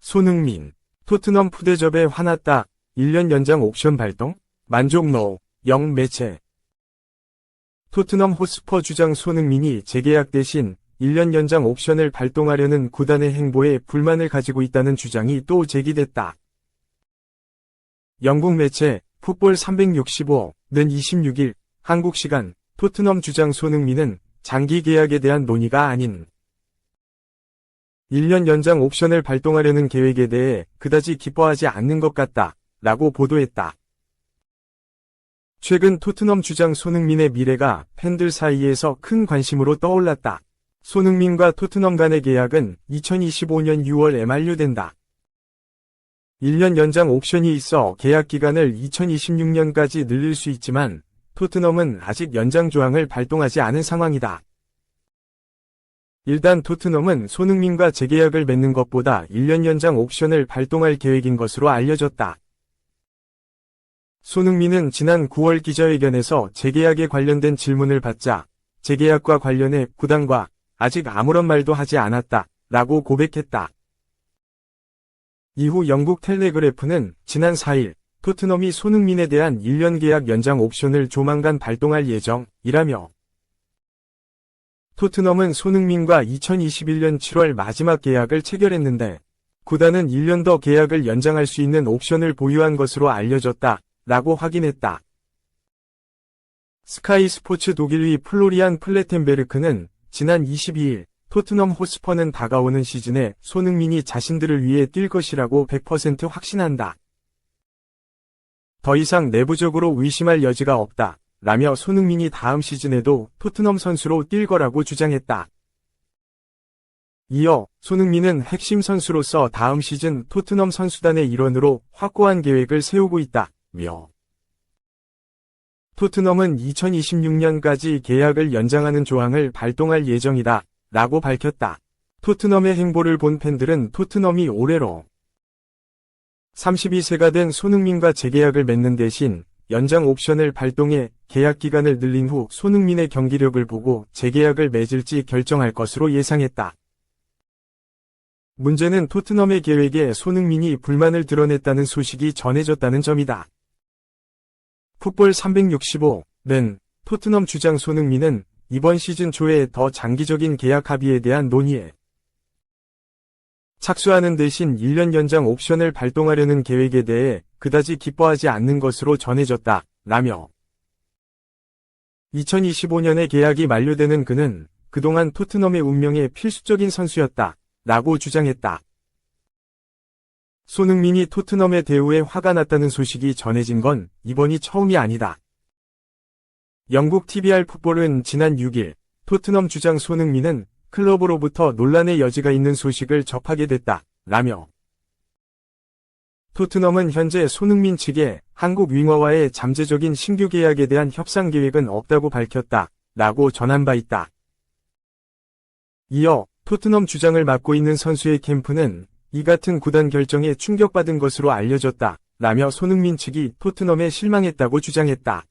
손흥민, 토트넘 푸대접에 화났다. 1년 연장 옵션 발동? 만족 노. 영 매체. 토트넘 호스퍼 주장 손흥민이 재계약 대신 1년 연장 옵션을 발동하려는 구단의 행보에 불만을 가지고 있다는 주장이 또 제기됐다. 영국 매체 풋볼 365는 26일 한국 시간 토트넘 주장 손흥민은 장기 계약에 대한 논의가 아닌 1년 연장 옵션을 발동하려는 계획에 대해 그다지 기뻐하지 않는 것 같다 라고 보도했다. 최근 토트넘 주장 손흥민의 미래가 팬들 사이에서 큰 관심으로 떠올랐다. 손흥민과 토트넘 간의 계약은 2025년 6월에 만료된다. 1년 연장 옵션이 있어 계약 기간을 2026년까지 늘릴 수 있지만 토트넘은 아직 연장 조항을 발동하지 않은 상황이다. 일단 토트넘은 손흥민과 재계약을 맺는 것보다 1년 연장 옵션을 발동할 계획인 것으로 알려졌다. 손흥민은 지난 9월 기자회견에서 재계약에 관련된 질문을 받자 재계약과 관련해 구단과 아직 아무런 말도 하지 않았다 라고 고백했다. 이후 영국 텔레그래프는 지난 4일 토트넘이 손흥민에 대한 1년 계약 연장 옵션을 조만간 발동할 예정이라며 토트넘은 손흥민과 2021년 7월 마지막 계약을 체결했는데 구단은 1년 더 계약을 연장할 수 있는 옵션을 보유한 것으로 알려졌다 라고 확인했다. 스카이 스포츠 독일의 플로리안 플레텐베르크는 지난 22일 토트넘 호스퍼는 다가오는 시즌에 손흥민이 자신들을 위해 뛸 것이라고 100% 확신한다. 더 이상 내부적으로 의심할 여지가 없다 라며 손흥민이 다음 시즌에도 토트넘 선수로 뛸 거라고 주장했다. 이어 손흥민은 핵심 선수로서 다음 시즌 토트넘 선수단의 일원으로 확고한 계획을 세우고 있다며 토트넘은 2026년까지 계약을 연장하는 조항을 발동할 예정이다 라고 밝혔다. 토트넘의 행보를 본 팬들은 토트넘이 올해로 32세가 된 손흥민과 재계약을 맺는 대신 연장 옵션을 발동해 계약 기간을 늘린 후 손흥민의 경기력을 보고 재계약을 맺을지 결정할 것으로 예상했다. 문제는 토트넘의 계획에 손흥민이 불만을 드러냈다는 소식이 전해졌다는 점이다. 풋볼 365는 토트넘 주장 손흥민은 이번 시즌 초에 더 장기적인 계약 합의에 대한 논의에 착수하는 대신 1년 연장 옵션을 발동하려는 계획에 대해 그다지 기뻐하지 않는 것으로 전해졌다 라며 2025년에 계약이 만료되는 그는 그동안 토트넘의 운명에 필수적인 선수였다 라고 주장했다. 손흥민이 토트넘의 대우에 화가 났다는 소식이 전해진 건 이번이 처음이 아니다. 영국 TVR 풋볼은 지난 6일 토트넘 주장 손흥민은 클럽으로부터 논란의 여지가 있는 소식을 접하게 됐다 라며 토트넘은 현재 손흥민 측에 한국 윙어와의 잠재적인 신규 계약에 대한 협상 계획은 없다고 밝혔다 라고 전한 바 있다. 이어 토트넘 주장을 맡고 있는 선수의 캠프는 이 같은 구단 결정에 충격받은 것으로 알려졌다 라며 손흥민 측이 토트넘에 실망했다고 주장했다.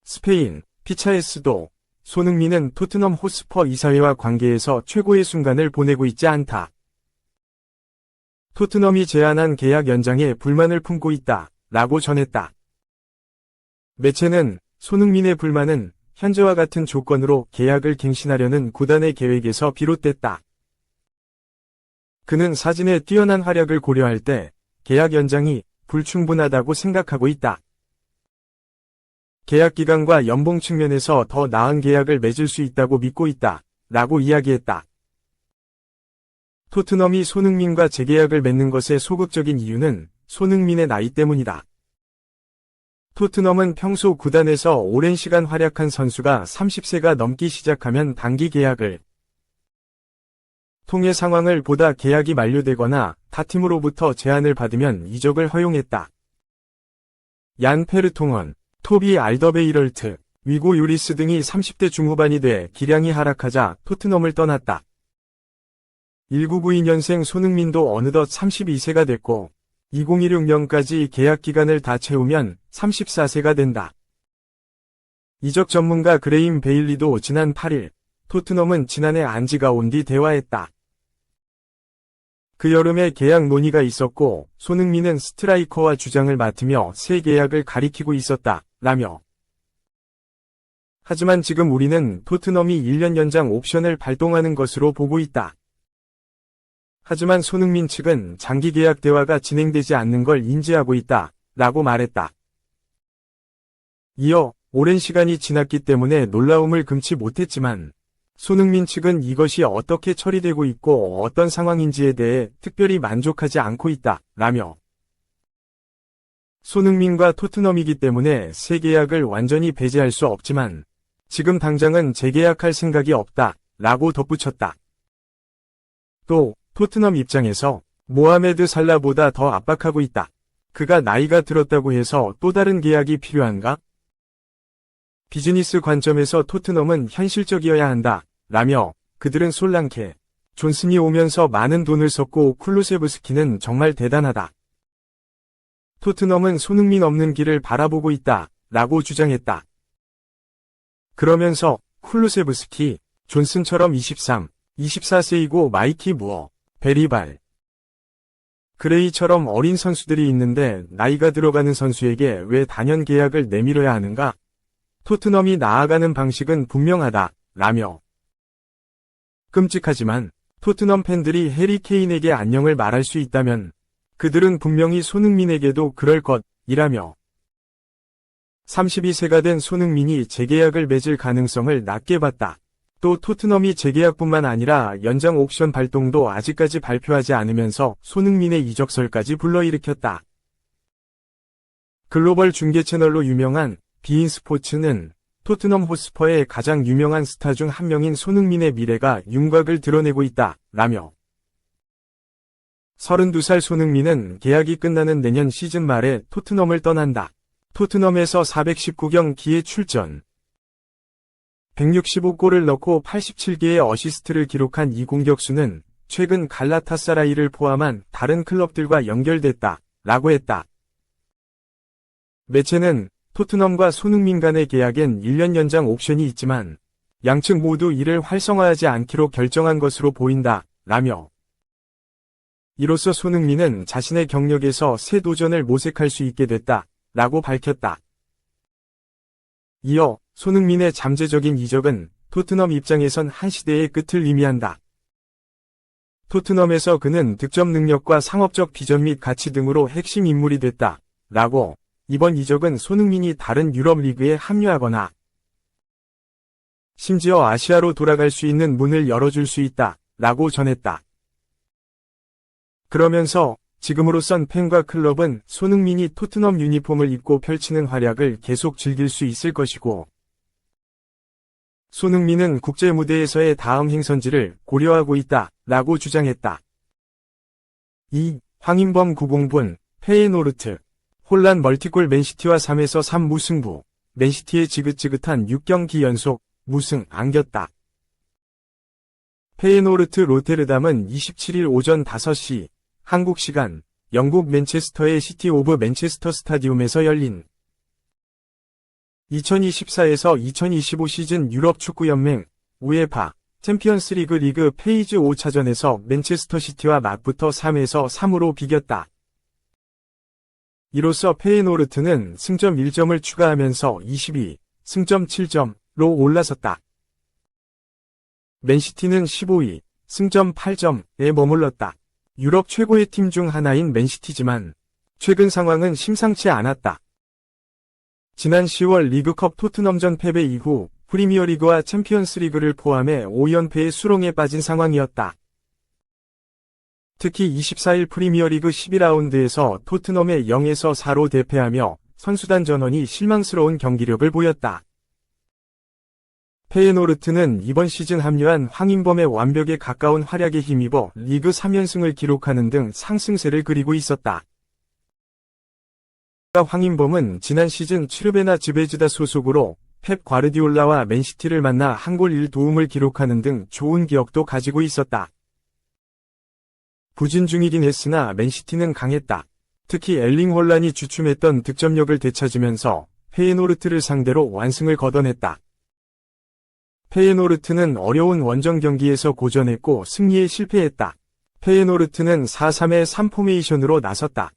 스페인 피차에스도 손흥민은 토트넘 호스퍼 이사회와 관계에서 최고의 순간을 보내고 있지 않다. 토트넘이 제안한 계약 연장에 불만을 품고 있다 라고 전했다. 매체는 손흥민의 불만은 현재와 같은 조건으로 계약을 갱신하려는 구단의 계획에서 비롯됐다. 그는 사진의 뛰어난 활약을 고려할 때 계약 연장이 불충분하다고 생각하고 있다. 계약 기간과 연봉 측면에서 더 나은 계약을 맺을 수 있다고 믿고 있다 라고 이야기했다. 토트넘이 손흥민과 재계약을 맺는 것의 소극적인 이유는 손흥민의 나이 때문이다. 토트넘은 평소 구단에서 오랜 시간 활약한 선수가 30세가 넘기 시작하면 단기 계약을 통해 상황을 보다 계약이 만료되거나 타 팀으로부터 제안을 받으면 이적을 허용했다. 얀 페르통헌, 토비 알더베이럴트, 위고 요리스 등이 30대 중후반이 돼 기량이 하락하자 토트넘을 떠났다. 1992년생 손흥민도 어느덧 32세가 됐고 2016년까지 계약 기간을 다 채우면 34세가 된다. 이적 전문가 그레임 베일리도 지난 8일 토트넘은 지난해 안지가 온 뒤 대화했다. 그 여름에 계약 논의가 있었고 손흥민은 스트라이커와 주장을 맡으며 새 계약을 가리키고 있었다. 라며. 하지만 지금 우리는 토트넘이 1년 연장 옵션을 발동하는 것으로 보고 있다. 하지만 손흥민 측은 장기 계약 대화가 진행되지 않는 걸 인지하고 있다. 라고 말했다. 이어 오랜 시간이 지났기 때문에 놀라움을 금치 못했지만 손흥민 측은 이것이 어떻게 처리되고 있고 어떤 상황인지에 대해 특별히 만족하지 않고 있다. 라며. 손흥민과 토트넘이기 때문에 새 계약을 완전히 배제할 수 없지만 지금 당장은 재계약할 생각이 없다. 라고 덧붙였다. 또 토트넘 입장에서 모하메드 살라보다 더 압박하고 있다. 그가 나이가 들었다고 해서 또 다른 계약이 필요한가? 비즈니스 관점에서 토트넘은 현실적이어야 한다. 라며 그들은 솔랑케, 존슨이 오면서 많은 돈을 썼고 쿨루세브스키는 정말 대단하다. 토트넘은 손흥민 없는 길을 바라보고 있다. 라고 주장했다. 그러면서 쿨루세브스키, 존슨처럼 23, 24세이고 마이키 무어, 베리발, 그레이처럼 어린 선수들이 있는데 나이가 들어가는 선수에게 왜 단연 계약을 내밀어야 하는가? 토트넘이 나아가는 방식은 분명하다. 라며. 끔찍하지만 토트넘 팬들이 해리 케인에게 안녕을 말할 수 있다면 그들은 분명히 손흥민에게도 그럴 것이라며. 32세가 된 손흥민이 재계약을 맺을 가능성을 낮게 봤다. 또 토트넘이 재계약뿐만 아니라 연장 옵션 발동도 아직까지 발표하지 않으면서 손흥민의 이적설까지 불러일으켰다. 글로벌 중계 채널로 유명한 비인 스포츠는 토트넘 호스퍼의 가장 유명한 스타 중 한 명인 손흥민의 미래가 윤곽을 드러내고 있다. 라며. 32살 손흥민은 계약이 끝나는 내년 시즌 말에 토트넘을 떠난다. 토트넘에서 419경기에 출전. 165골을 넣고 87개의 어시스트를 기록한 이 공격수는 최근 갈라타사라이를 포함한 다른 클럽들과 연결됐다. 라고 했다. 매체는 토트넘과 손흥민 간의 계약엔 1년 연장 옵션이 있지만 양측 모두 이를 활성화하지 않기로 결정한 것으로 보인다. 라며. 이로써 손흥민은 자신의 경력에서 새 도전을 모색할 수 있게 됐다. 라고 밝혔다. 이어 손흥민의 잠재적인 이적은 토트넘 입장에선 한 시대의 끝을 의미한다. 토트넘에서 그는 득점 능력과 상업적 비전 및 가치 등으로 핵심 인물이 됐다. 라고. 이번 이적은 손흥민이 다른 유럽 리그에 합류하거나 심지어 아시아로 돌아갈 수 있는 문을 열어줄 수 있다. 라고 전했다. 그러면서 지금으로선 팬과 클럽은 손흥민이 토트넘 유니폼을 입고 펼치는 활약을 계속 즐길 수 있을 것이고 손흥민은 국제 무대에서의 다음 행선지를 고려하고 있다. 라고 주장했다. 2. 황인범 90분, 페예노르트. 혼란 멀티골 맨시티와 3에서 3 무승부. 맨시티의 지긋지긋한 6경기 연속 무승 안겼다. 페예노르트 로테르담은 27일 오전 5시 한국 시간 영국 맨체스터의 시티 오브 맨체스터 스타디움에서 열린 2024에서 2025 시즌 유럽 축구연맹 우에파 챔피언스 리그 페이즈 5차전에서 맨체스터 시티와 맞붙어 3에서 3으로 비겼다. 이로써 페예노르트는 승점 1점을 추가하면서 22, 승점 7점로 올라섰다. 맨시티는 15위, 승점 8점에 머물렀다. 유럽 최고의 팀 중 하나인 맨시티지만 최근 상황은 심상치 않았다. 지난 10월 리그컵 토트넘전 패배 이후 프리미어리그와 챔피언스리그를 포함해 5연패의 수렁에 빠진 상황이었다. 특히 24일 프리미어리그 12라운드에서 토트넘의 0에서 4로 대패하며 선수단 전원이 실망스러운 경기력을 보였다. 페예노르트는 이번 시즌 합류한 황인범의 완벽에 가까운 활약에 힘입어 리그 3연승을 기록하는 등 상승세를 그리고 있었다. 황인범은 지난 시즌 츠르베나 즈베즈다 소속으로 펩 과르디올라와 맨시티를 만나 한 골 1도움을 기록하는 등 좋은 기억도 가지고 있었다. 부진 중이긴 했으나 맨시티는 강했다. 특히 엘링 홀란이 주춤했던 득점력을 되찾으면서 페예노르트를 상대로 완승을 거둬냈다. 페예노르트는 어려운 원정 경기에서 고전했고 승리에 실패했다. 페예노르트는 4-3의 3포메이션으로 나섰다.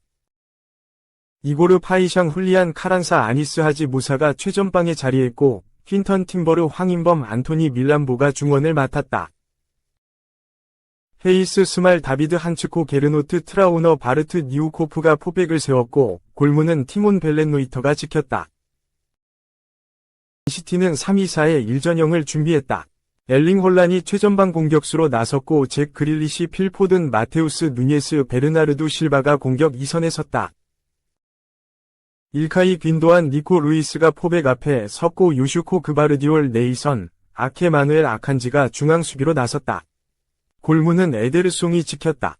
이고르 파이샹 훌리안 카란사 아니스 하지 무사가 최전방에 자리했고 퀸턴 팀버르 황인범 안토니 밀란보가 중원을 맡았다. 헤이스 스말 다비드 한츠코 게르노트 트라우너 바르트 니우코프가 포백을 세웠고 골문은 티몬 벨렌노이터가 지켰다. 맨시티는 3-2-4의 1전형을 준비했다. 엘링 홀란이 최전방 공격수로 나섰고 잭 그릴리시 필 포든 마테우스 누니에스 베르나르두 실바가 공격 2선에 섰다. 일카이 빈도안 니코 루이스가 포백 앞에 섰고 요슈코 그바르디올 네이선, 아케 마누엘 아칸지가 중앙 수비로 나섰다. 골문은 에데르송이 지켰다.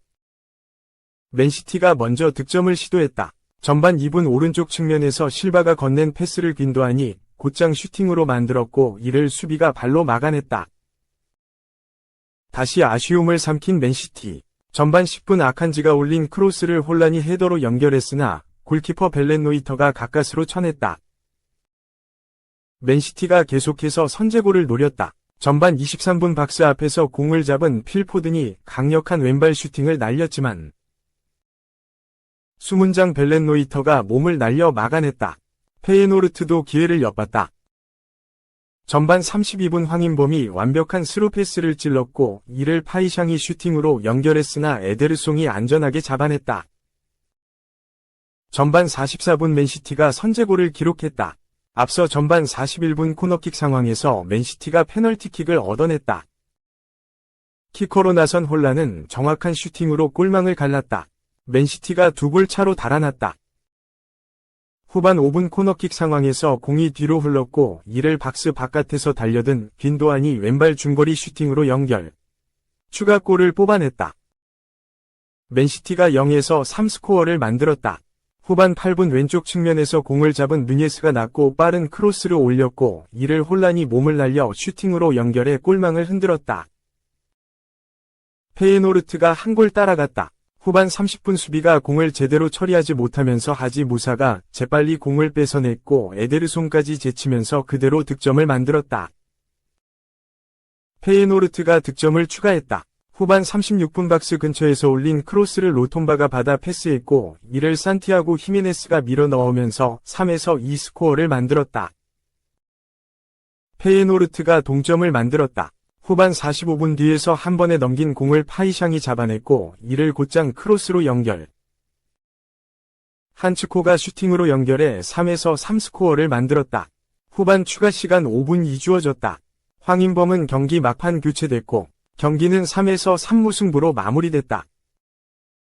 맨시티가 먼저 득점을 시도했다. 전반 2분 오른쪽 측면에서 실바가 건넨 패스를 빈도안이 곧장 슈팅으로 만들었고 이를 수비가 발로 막아냈다. 다시 아쉬움을 삼킨 맨시티. 전반 10분 아칸지가 올린 크로스를 홀란이 헤더로 연결했으나 골키퍼 벨렌노이터가 가까스로 쳐냈다. 맨시티가 계속해서 선제골을 노렸다. 전반 23분 박스 앞에서 공을 잡은 필 포든이 강력한 왼발 슈팅을 날렸지만 수문장 벨렌노이터가 몸을 날려 막아냈다. 페예노르트도 기회를 엿봤다. 전반 32분 황인범이 완벽한 스루 패스를 찔렀고 이를 파이샹이 슈팅으로 연결했으나 에데르송이 안전하게 잡아냈다. 전반 44분 맨시티가 선제골을 기록했다. 앞서 전반 41분 코너킥 상황에서 맨시티가 페널티킥을 얻어냈다. 키커로 나선 홀란은 정확한 슈팅으로 골망을 갈랐다. 맨시티가 2골 차로 달아났다. 후반 5분 코너킥 상황에서 공이 뒤로 흘렀고 이를 박스 바깥에서 달려든 빈도안이 왼발 중거리 슈팅으로 연결. 추가골을 뽑아냈다. 맨시티가 0에서 3스코어를 만들었다. 후반 8분 왼쪽 측면에서 공을 잡은 누니에스가 낮고 빠른 크로스를 올렸고 이를 홀란이 몸을 날려 슈팅으로 연결해 골망을 흔들었다. 페예노르트가 한 골 따라갔다. 후반 30분 수비가 공을 제대로 처리하지 못하면서 하지 무사가 재빨리 공을 뺏어냈고 에데르송까지 제치면서 그대로 득점을 만들었다. 페예노르트가 득점을 추가했다. 후반 36분 박스 근처에서 올린 크로스를 로톰바가 받아 패스했고 이를 산티아고 히메네스가 밀어 넣으면서 3에서 2 스코어를 만들었다. 페예노르트가 동점을 만들었다. 후반 45분 뒤에서 한 번에 넘긴 공을 파이샹이 잡아냈고 이를 곧장 크로스로 연결. 한츠코가 슈팅으로 연결해 3에서 3 스코어를 만들었다. 후반 추가 시간 5분이 주어졌다. 황인범은 경기 막판 교체됐고 경기는 3에서 3 무승부로 마무리됐다.